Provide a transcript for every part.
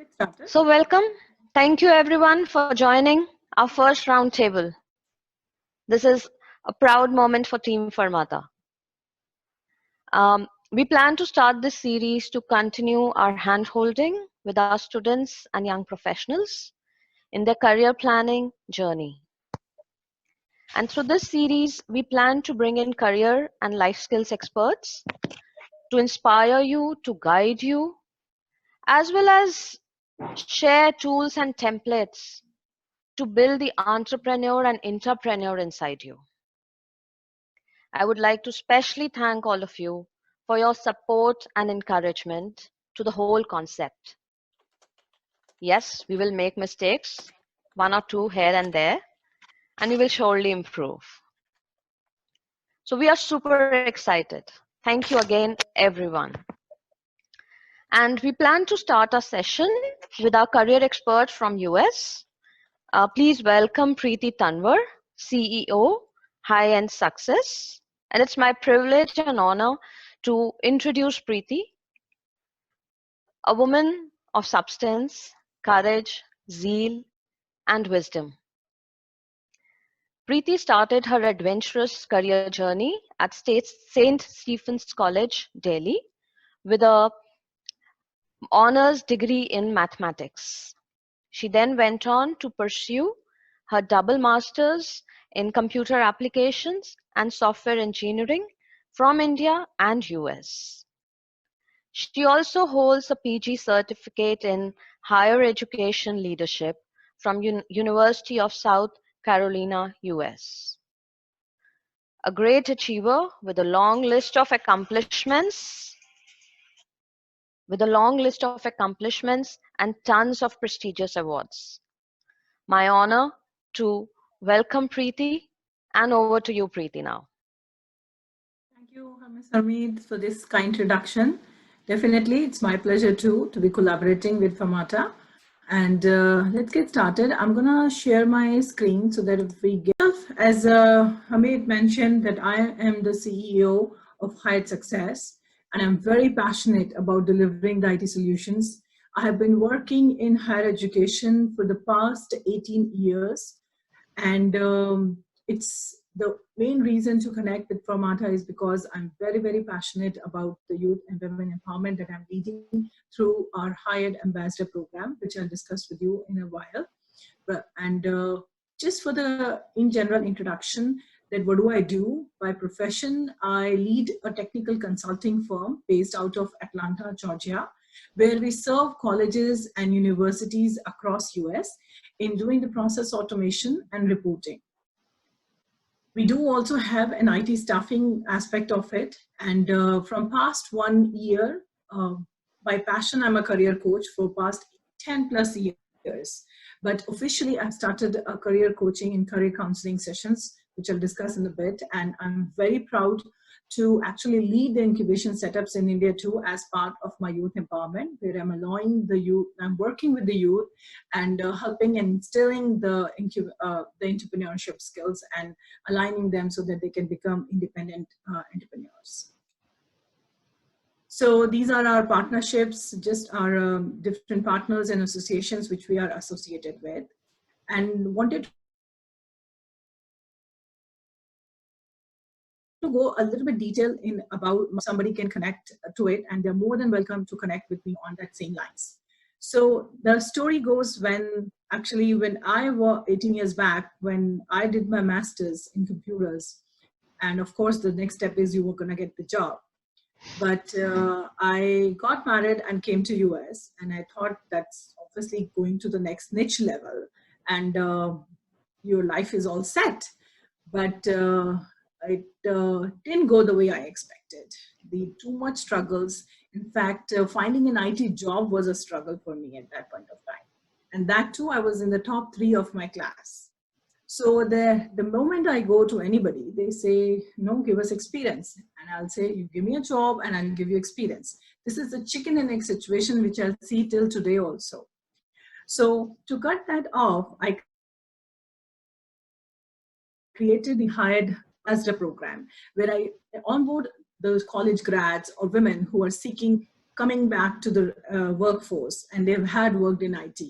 get started. So welcome. Thank you everyone for joining our first roundtable. This is a proud moment for Team Fermata. We plan to start this series to continue our hand-holding with our students and young professionals in their career planning journey. And through this series, we plan to bring in career and life skills experts to inspire you, to guide you, as well as share tools and templates to build the entrepreneur and intrapreneur inside you. I would like to specially thank all of you for your support and encouragement to the whole concept. Yes, we will make mistakes, one or two here and there, and we will surely improve. So we are super excited. Thank you again, everyone. And we plan to start our session with our career expert from US. Please welcome Preeti Tanwar, CEO, HiEdSuccess. And it's my privilege and honor to introduce Preeti, a woman of substance, courage, zeal, and wisdom. Preeti started her adventurous career journey at St. Stephen's College, Delhi, with a honors degree in mathematics. She then went on to pursue her double masters in computer applications and software engineering from India and US. She also holds a PG certificate in higher education leadership from University of South Carolina, US. A great achiever with a long list of accomplishments and tons of prestigious awards. My honor to welcome Preeti, and over to you, Preeti, now. Thank you, Ms. Harmeet, for this kind introduction. Definitely, it's my pleasure too to be collaborating with Fermata. And let's get started. I'm gonna share my screen so that if we get, as Hamid mentioned, that I am the CEO of HiEdSuccess, and I'm very passionate about delivering the IT solutions. I have been working in higher education for the past 18 years, and it's the main reason to connect with Fermata is because I'm very, very passionate about the youth and women empowerment that I'm leading through our Hied Ambassador program, which I'll discuss with you in a while. And just for the in general introduction, that what do I do? By profession, I lead a technical consulting firm based out of Atlanta, Georgia, where we serve colleges and universities across US in doing the process automation and reporting. We do also have an IT staffing aspect of it. And from past 1 year, by passion, I'm a career coach for past 10 plus years. But officially, I've started a career coaching and career counseling sessions, which I'll discuss in a bit. And I'm very proud to actually lead the incubation setups in India too, as part of my youth empowerment, where I'm allowing the youth, I'm working with the youth and helping and instilling the entrepreneurship skills and aligning them so that they can become independent entrepreneurs. So these are our partnerships, just our different partners and associations which we are associated with, and wanted to go a little bit detail in about somebody can connect to it, and they're more than welcome to connect with me on that same lines. So the story goes when I was 18 years back, when I did my master's in computers, and of course the next step is you were going to get the job. But I got married and came to US, and I thought that's obviously going to the next niche level, and your life is all set. But it didn't go the way I expected. Too much struggles. In fact, finding an IT job was a struggle for me at that point of time. And that too, I was in the top 3 of my class. So the moment I go to anybody, they say, no, give us experience. And I'll say, you give me a job and I'll give you experience. This is the chicken and egg situation, which I'll see till today also. So to cut that off, I created the Hied Ambassador program, where I onboard those college grads or women who are seeking coming back to the workforce and they've had worked in IT,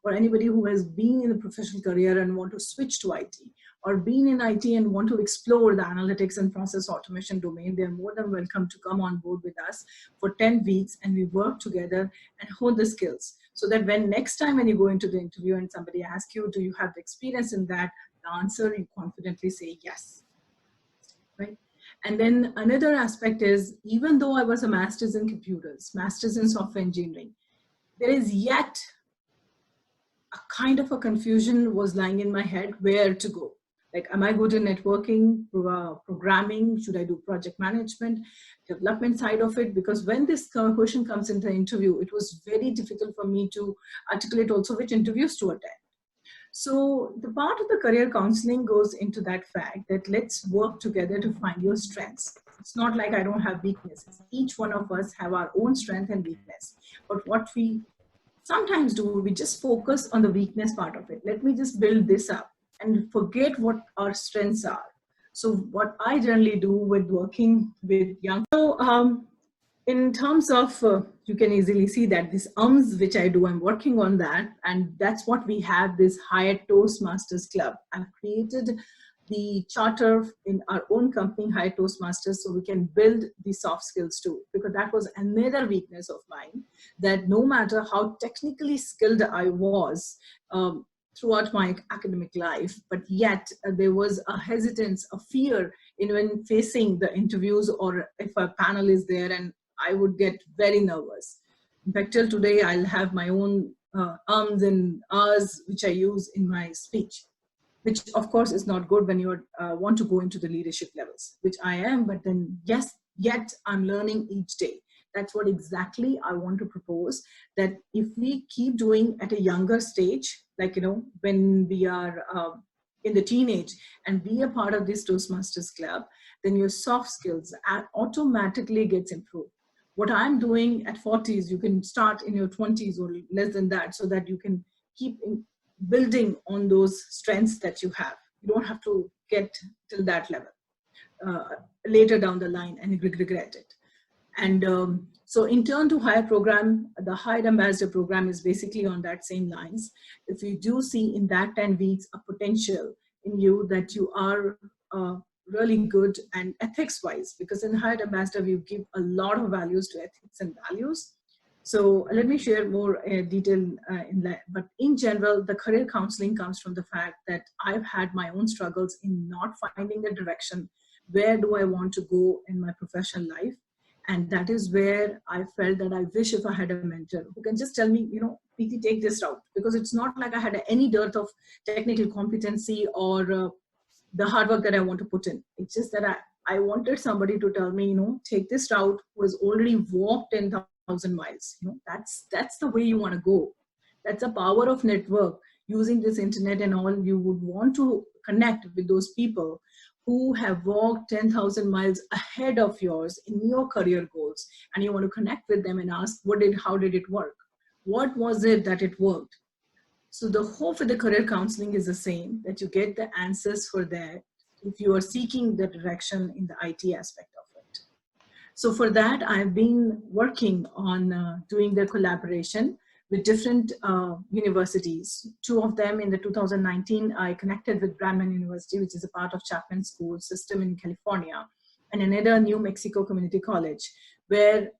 or anybody who has been in a professional career and want to switch to IT, or been in IT and want to explore the analytics and process automation domain, they're more than welcome to come on board with us for 10 weeks and we work together and hone the skills so that when next time when you go into the interview and somebody asks you, do you have the experience in that? The answer, you confidently say yes, right? And then another aspect is, even though I was a master's in computers, master's in software engineering, there is yet a kind of a confusion was lying in my head where to go. Like, am I good in networking, programming? Should I do project management, development side of it? Because when this question comes into the interview, it was very difficult for me to articulate also which interviews to attend. So the part of the career counseling goes into that fact that let's work together to find your strengths. It's not like I don't have weaknesses. Each one of us have our own strength and weakness. But what we sometimes do, we just focus on the weakness part of it. Let me just build this up and forget what our strengths are. So what I generally do with working with young, in terms of, you can easily see that this ums which I do, I'm working on that. And that's what we have, this Hied Toastmasters Club. I've created the charter in our own company, Hied Toastmasters, so we can build the soft skills too. Because that was another weakness of mine, that no matter how technically skilled I was, throughout my academic life, but yet there was a hesitance, a fear in when facing the interviews or if a panel is there, and I would get very nervous. In fact, till today, I'll have my own ums and ahs, which I use in my speech, which of course is not good when you want to go into the leadership levels, which I am, but then yes, yet I'm learning each day. That's what exactly I want to propose, that if we keep doing at a younger stage, like, when we are in the teenage and be a part of this Toastmasters Club, then your soft skills automatically gets improved. What I'm doing at 40s, you can start in your 20s or less than that, so that you can keep building on those strengths that you have. You don't have to get till that level later down the line and regret it. And so in turn to Hied program, the Hied Ambassador program is basically on that same lines. If you do see in that 10 weeks a potential in you that you are really good and ethics wise, because in Hied Ambassador, we give a lot of values to ethics and values. So let me share more detail in that. But in general, the career counseling comes from the fact that I've had my own struggles in not finding the direction. Where do I want to go in my professional life? And that is where I felt that I wish if I had a mentor who can just tell me, Preeti, take this route. Because it's not like I had any dearth of technical competency or the hard work that I want to put in. It's just that I wanted somebody to tell me, take this route, who has already walked 10,000 miles. That's the way you want to go. That's the power of network. Using this internet and all, you would want to connect with those people who have walked 10,000 miles ahead of yours in your career goals, and you want to connect with them and ask, how did it work? What was it that it worked? So the hope for the career counseling is the same, that you get the answers for that if you are seeking the direction in the IT aspect of it. So for that, I've been working on doing the collaboration with different universities. Two of them in the 2019, I connected with Brandman University, which is a part of Chapman School System in California, and another New Mexico Community College, where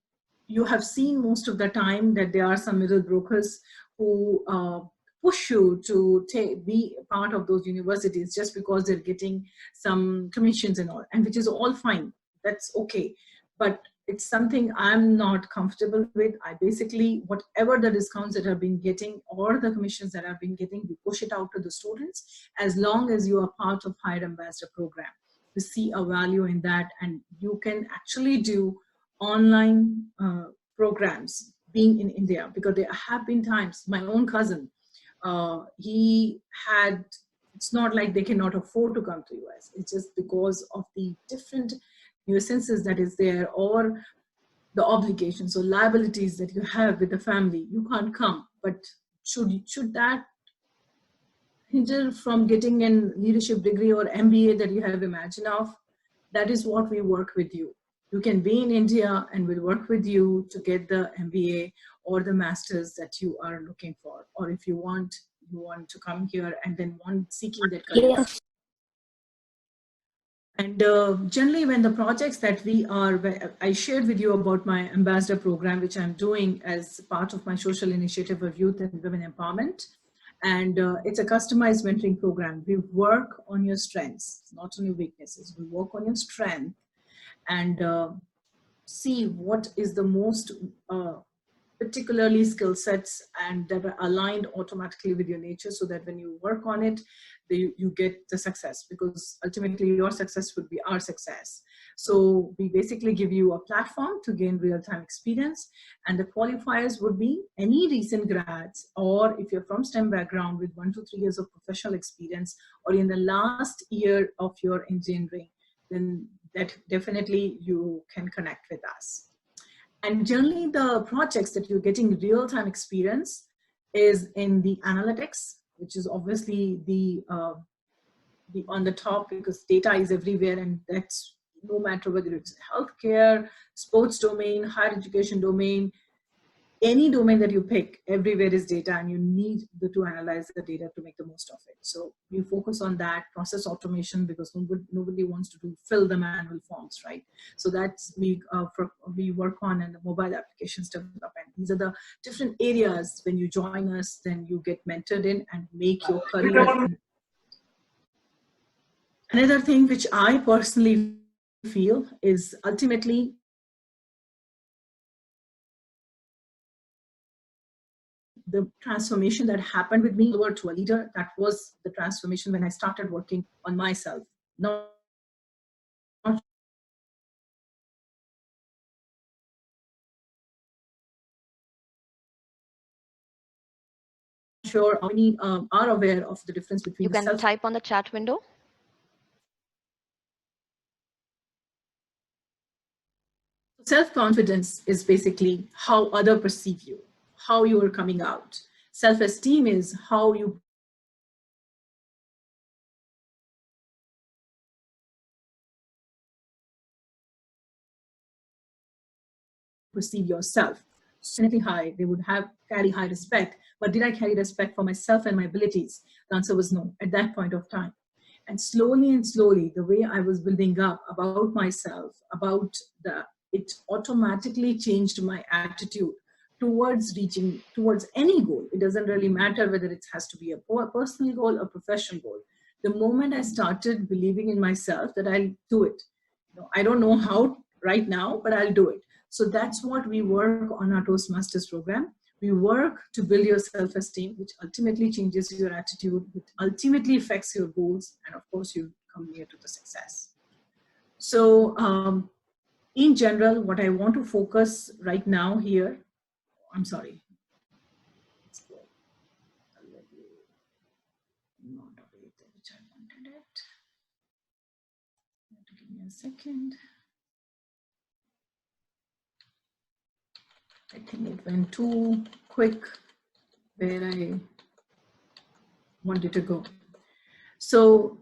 you have seen most of the time that there are some middle brokers who push you to be a part of those universities just because they're getting some commissions and all, and which is all fine. That's okay. But it's something I'm not comfortable with. I basically, whatever the discounts that I've been getting or the commissions that I've been getting, we push it out to the students as long as you are part of Hied Ambassador program. You see a value in that, and you can actually do online programs being in India, because there have been times, my own cousin, it's not like they cannot afford to come to US. It's just because of the different nuisances that is there, or the obligations or liabilities that you have with the family. You can't come. But should that hinder from getting a leadership degree or MBA that you have imagined of? That is what we work with you. You can be in India and we'll work with you to get the MBA or the masters that you are looking for. Or if you want to come here and then seeking that career. Yes. And generally when the projects that I shared with you about my ambassador program, which I'm doing as part of my social initiative of youth and women empowerment. And it's a customized mentoring program. We work on your strengths, not on your weaknesses. We work on your strength and see what is the most particularly skill sets and that are aligned automatically with your nature, so that when you work on it, you get the success, because ultimately your success would be our success. So we basically give you a platform to gain real-time experience, and the qualifiers would be any recent grads, or if you're from STEM background with 1 to 3 years of professional experience, or in the last year of your engineering, then that definitely you can connect with us. And generally the projects that you're getting real-time experience is in the analytics, which is obviously the on the top, because data is everywhere, and that's no matter whether it's healthcare, sports domain, higher education domain, any domain that you pick, everywhere is data, and you need to analyze the data to make the most of it. So we focus on that process automation, because nobody wants to fill the manual forms, right? So that's we work on, and the mobile applications development. These are the different areas. When you join us, then you get mentored in and make your career. Another thing which I personally feel is ultimately the transformation that happened with me over to a leader, that was the transformation when I started working on myself. Not sure how many are aware of the difference between You can type on the chat window. Self-confidence is basically how others perceive you, how you are coming out. Self-esteem is how you perceive yourself. Definitely high, they would carry high respect. But did I carry respect for myself and my abilities? The answer was no at that point of time. And slowly, the way I was building up about myself, it automatically changed my attitude towards reaching towards any goal. It doesn't really matter whether it has to be a personal goal or professional goal. The moment I started believing in myself that I'll do it. I don't know how right now, but I'll do it. So that's what we work on our Toastmasters program. We work to build your self-esteem, which ultimately changes your attitude, which ultimately affects your goals, and of course you come near to the success. So in general, what I want to focus right now here, I'm sorry. Let's go. Not which I wanted it. Give me a second. I think it went too quick where I wanted to go. So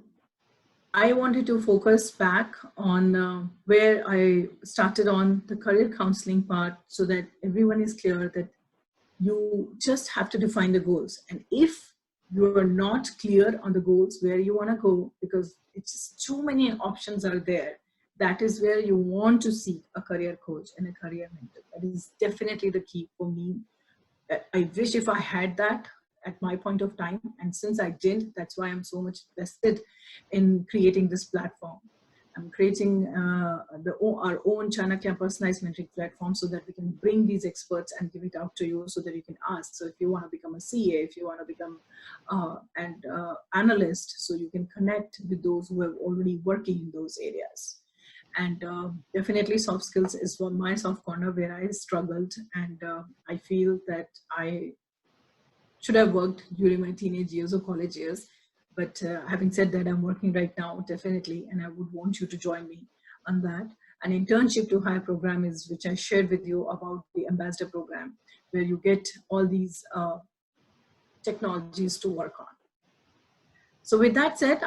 I wanted to focus back on where I started on the career counseling part, so that everyone is clear that you just have to define the goals. And if you are not clear on the goals, where you want to go, because it's just too many options are there, that is where you want to seek a career coach and a career mentor. That is definitely the key for me. I wish if I had that at my point of time, and since I didn't, that's why I'm so much vested in creating this platform. I'm creating our own Chanakya personalized mentoring platform, so that we can bring these experts and give it out to you, so that you can ask. So if you want to become a CA, if you want to become an analyst, so you can connect with those who are already working in those areas. And definitely soft skills is my soft corner, where I struggled, and I feel that I should have worked during my teenage years or college years. But having said that, I'm working right now, definitely, and I would want you to join me on that. An internship to hire program is, which I shared with you about the ambassador program, where you get all these technologies to work on. So with that said,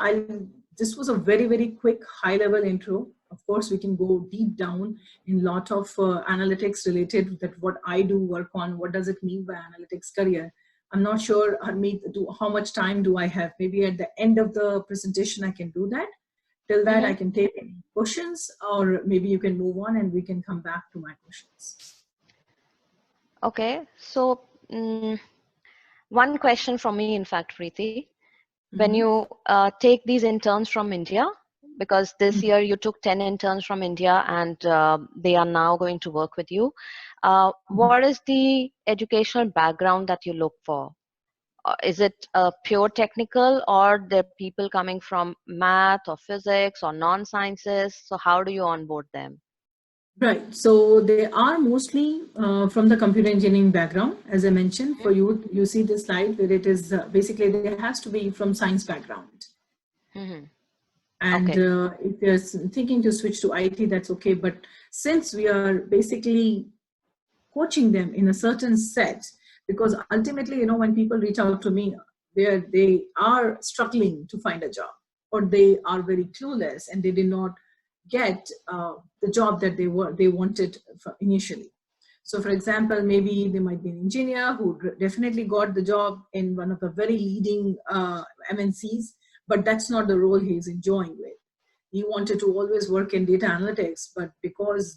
this was a very, very quick high level intro Of course, we can go deep down in lot of analytics related that what I do work on. What does it mean by analytics career? I'm not sure, Harmeet, how much time do I have? Maybe at the end of the presentation, I can do that. Till that, I can take any questions, or maybe you can move on and we can come back to my questions. Okay, so one question from me, in fact, Preeti. When you take these interns from India, because this year you took 10 interns from India and they are now going to work with you, what is the educational background that you look for? Is it pure technical, or there are people coming from math or physics or non-sciences? So how do you onboard them? Right. So they are mostly from the computer engineering background. As I mentioned, for you, you see this slide where it is basically there has to be from science background. And if you're thinking to switch to IT, that's okay. But since we are basically coaching them in a certain set, because ultimately, when people reach out to me, they are struggling to find a job, or they are very clueless and they did not get the job that they wanted initially. So for example, maybe they might be an engineer who definitely got the job in one of the very leading MNCs, but that's not the role he's enjoying with. He wanted to always work in data analytics, but because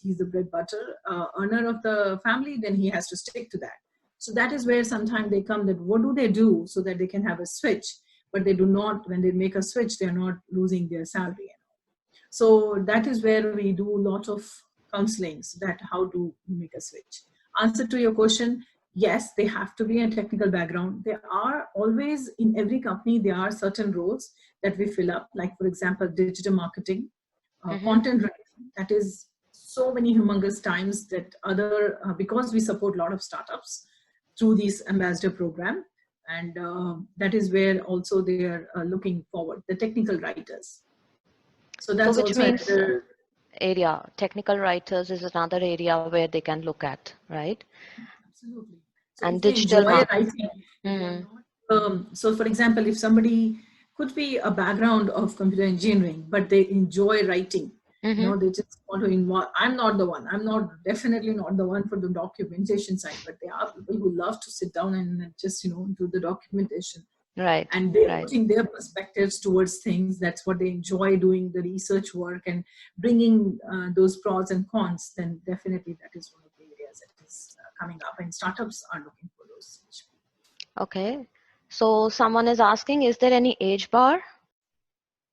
he's the bread butter earner of the family, then he has to stick to that. So that is where sometimes they come that what do they do so that they can have a switch, but they do not, when they make a switch, they're not losing their salary. So that is where we do a lot of counseling, so that how to make a switch. Answer to your question, yes, they have to be a technical background. There are always, in every company, there are certain roles that we fill up, like for example, digital marketing, content writing. That is so many humongous times that because we support a lot of startups through this ambassador program, and that is where also they are looking forward, the technical writers. So that's which also means another area. Technical writers is another area where they can look at, right? Absolutely. So And if they digital enjoy marketing. writing, so for example, if somebody could be a background of computer engineering, but they enjoy writing, they just want to involve. I'm not the one. I'm definitely not the one for the documentation side, but there are people who love to sit down and just, do the documentation. Right. And they're putting their perspectives towards things. That's what they enjoy doing, the research work and bringing those pros and cons. Then definitely that is one of the areas that is coming up, and startups are looking for those. Okay. So someone is asking, is there any age bar?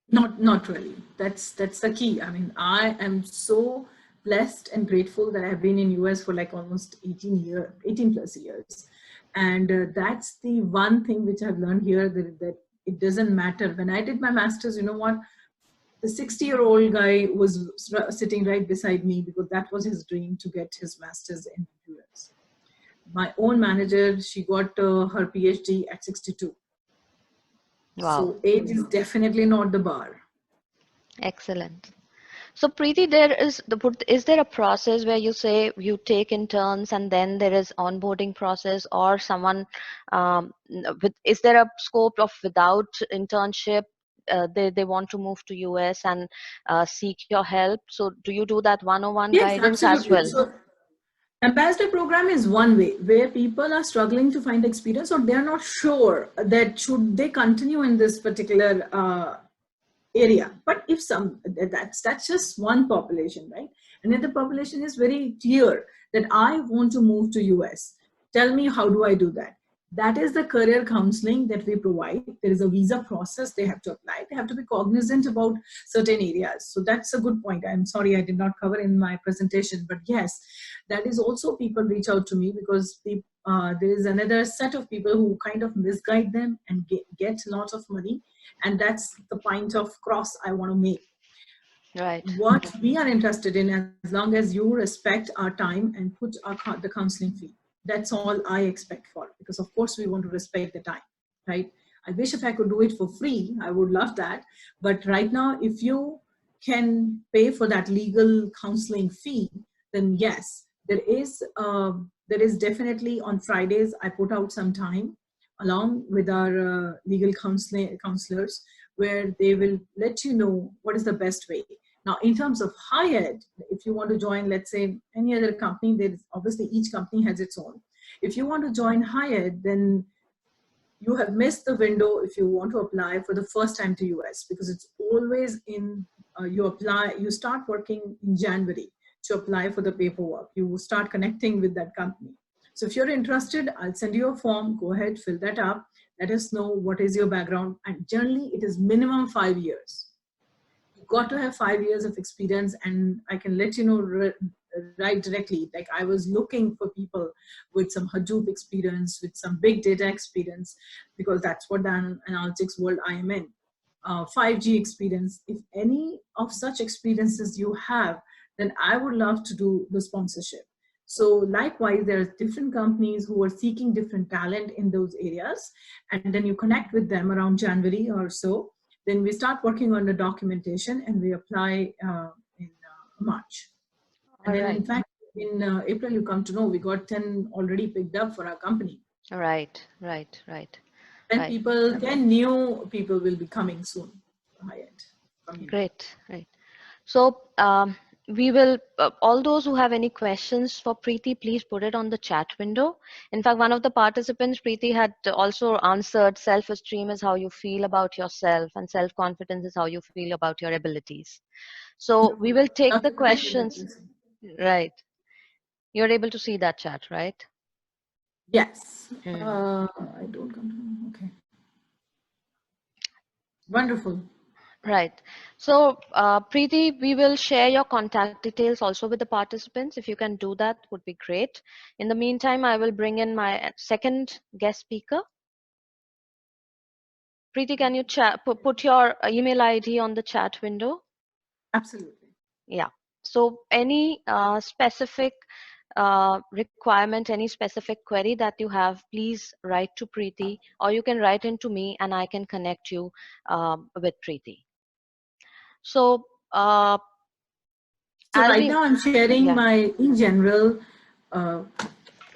Not really. That's the key. I mean, I am so blessed and grateful that I've been in US for like almost 18 plus years. And that's the one thing which I've learned here, that it doesn't matter. When I did my master's, you know what? The 60-year-old guy was sitting right beside me because that was his dream, to get his master's in US. My own manager, she got her PhD at 62. Wow. So age is definitely not the bar. Excellent. So Preeti, is there a process where you say you take interns and then there is onboarding process, or someone is there a scope of without internship they want to move to US and seek your help? So do you do that one-on-one Yes, guidance as absolutely. well? So ambassador program is one way where people are struggling to find experience, or they're not sure that should they continue in this particular area. But if that's just one population, right? Another population is very clear that I want to move to US. Tell me, how do I do that? That is the career counseling that we provide. There is a visa process they have to apply. They have to be cognizant about certain areas. So that's a good point. I'm sorry I did not cover in my presentation, but yes, that is also people reach out to me because there is another set of people who kind of misguide them and get lots of money. And that's the point of cross I want to make. Right. What we are interested in, as long as you respect our time and put the counseling fee, that's all I expect for, because of course we want to respect the time, right? I wish if I could do it for free, I would love that. But right now, if you can pay for that legal counseling fee, then yes, there is definitely on Fridays, I put out some time along with our legal counselors, where they will let you know what is the best way. Now, in terms of Hied, if you want to join, let's say, any other company, there's obviously each company has its own. If you want to join Hied, then you have missed the window if you want to apply for the first time to US, because it's always in, you start working in January to apply for the paperwork. You start connecting with that company. So if you're interested, I'll send you a form, go ahead, fill that up, let us know what is your background, and generally it is minimum 5 years. You've got to have 5 years of experience, and I can let you know right directly, like I was looking for people with some Hadoop experience, with some big data experience, because that's what the analytics world I am in. 5G experience, if any of such experiences you have, then I would love to do the sponsorship. So likewise, there's different companies who are seeking different talent in those areas, and then you connect with them around January or so. Then we start working on the documentation, and we apply in March. And then in fact, in April, you come to know we got 10 already picked up for our company. Right. And people, 10 new people will be coming soon. Great. So we will, all those who have any questions for Preeti, please put it on the chat window. In fact, one of the participants, Preeti, had also answered self-esteem is how you feel about yourself, and self-confidence is how you feel about your abilities. So we will take the questions. Right. You're able to see that chat, right? Yes. I don't come. Okay. Wonderful. Right. So, Preeti, we will share your contact details also with the participants. If you can do that, would be great. In the meantime, I will bring in my second guest speaker. Preeti, can you put your email ID on the chat window? Absolutely. Yeah. So, any specific requirement, any specific query that you have, please write to Preeti, or you can write into me and I can connect you with Preeti. So, right now I'm sharing my in general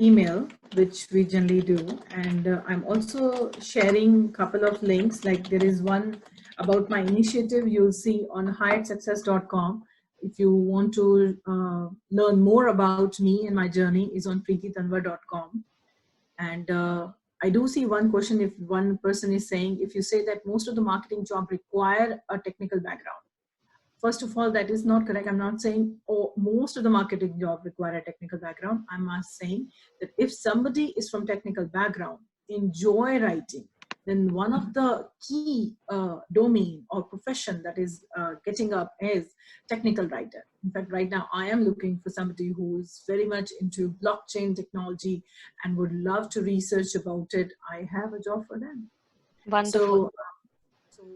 email, which we generally do, and I'm also sharing a couple of links. Like there is one about my initiative you'll see on HiEdSuccess.com. If you want to learn more about me and my journey, is on preetitanwar.com. And I do see one question, if one person is saying, if you say that most of the marketing jobs require a technical background. First of all, that is not correct. I'm not saying most of the marketing jobs require a technical background. I'm saying that if somebody is from technical background, enjoy writing, then one of the key domain or profession that is getting up is technical writer. In fact, right now I am looking for somebody who is very much into blockchain technology and would love to research about it. I have a job for them. Wonderful. So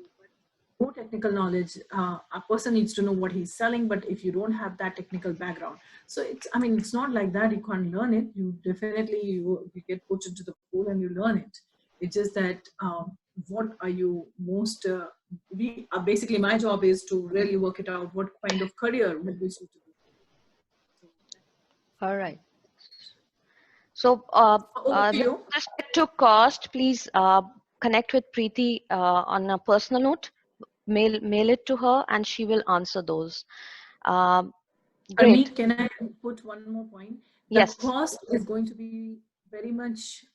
more technical knowledge, a person needs to know what he's selling, but if you don't have that technical background, so it's not like that you can't learn it. You definitely you get put into the pool and you learn it. It's just that what are you most basically my job is to really work it out what kind of career will be suitable. All right. So with respect to cost, please connect with Preeti on a personal note. Mail it to her, and she will answer those. Great. Can I put one more point? Yes. The cost is going to be very much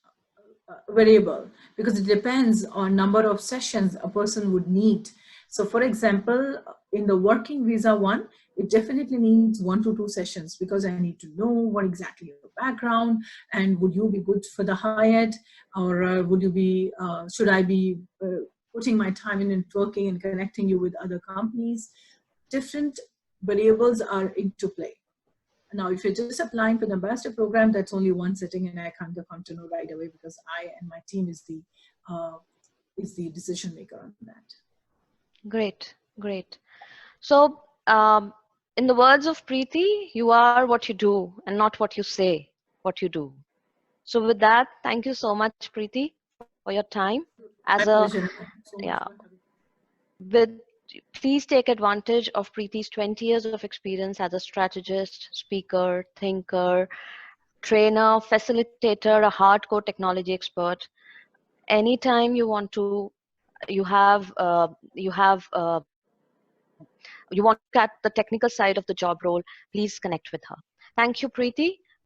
variable because it depends on number of sessions a person would need. So for example, in the working visa one, it definitely needs 1 to 2 sessions because I need to know what exactly your background and would you be good for the Hied, or would you be, should I be putting my time in networking and connecting you with other companies. Different variables are into play. Now, if you're just applying for the ambassador program, that's only one setting, and I can't come to know right away because I and my team is the decision maker on that. Great. So, in the words of Preeti, you are what you do and not what you say, what you do. So, with that, thank you so much, Preeti, for your time. My pleasure. Please take advantage of Preeti's 20 years of experience as a strategist, speaker, thinker, trainer, facilitator, a hardcore technology expert. Anytime you want to, you have you want to look at the technical side of the job role, please connect with her. Thank you, Preeti.